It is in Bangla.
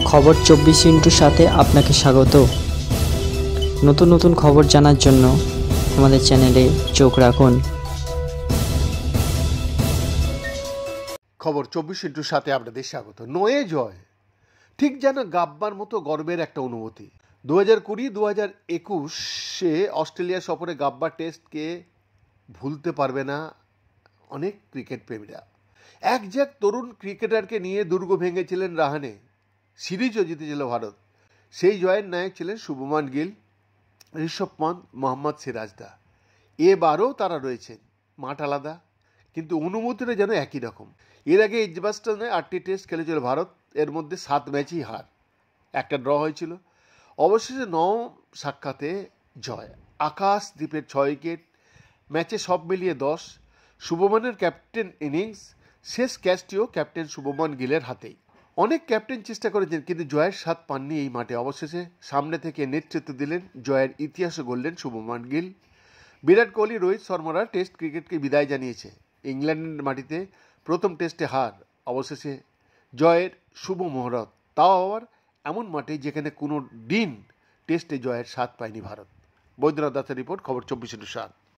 খবর 24 সাথে আপনাকে স্বাগত। নতুন নতুন খবর জানার জন্য আমাদের চ্যানেলে চোখ রাখুন। খবর 24 আপনাদের স্বাগত। নয়ে জয় ঠিক যেন গাব্বার মতো গর্বের একটা অনুভূতি। 2020-2021 অস্ট্রেলিয়া সফরে গাব্বার টেস্টকে ভুলতে পারবে না অনেক ক্রিকেট প্রেমীরা। একঝাঁক তরুণ ক্রিকেটারকে নিয়ে দুর্গ ভেঙেছিলেন রাহানে, সিরিজও জিতেছিল ভারত। সেই জয়ের নায়ক ছিলেন শুভমান গিল, ঋষভ পন্থ, মোহাম্মদ সিরাজদা। এবারও তারা রয়েছেন, মাঠ আলাদা কিন্তু অনুভূতিটা যেন একই রকম। এর আগে এজবাস্টনে 8টি টেস্ট খেলেছিল ভারত, এর মধ্যে 7 ম্যাচই হার, একটা ড্র হয়েছিল। অবশেষে 9 সাক্ষাতে জয়। আকাশদ্বীপের 6 উইকেট, ম্যাচে সব মিলিয়ে 10। শুভমানের ক্যাপ্টেন ইনিংস, শেষ ক্যাচটিও ক্যাপ্টেন শুভমান গিলের হাতেই। অনেক ক্যাপ্টেন চেষ্টা করেছেন কিন্তু জয়ের স্বাদ পাননি এই মাঠে। অবশেষে সামনে থেকে নেতৃত্ব দিলেন, জয়ের ইতিহাসও গড়লেন শুভমান গিল। বিরাট কোহলি, রোহিত শর্মারা টেস্ট ক্রিকেটকে বিদায় জানিয়েছে। ইংল্যান্ডের মাটিতে প্রথম টেস্টে হার, অবশেষে জয়ের শুভ মুহূর্ত, তাও আবার এমন মাঠে যেখানে কোনো দিন টেস্টে জয়ের স্বাদ পায়নি ভারত। বৈদ্যনাথ দাসের রিপোর্ট, খবর 24/7।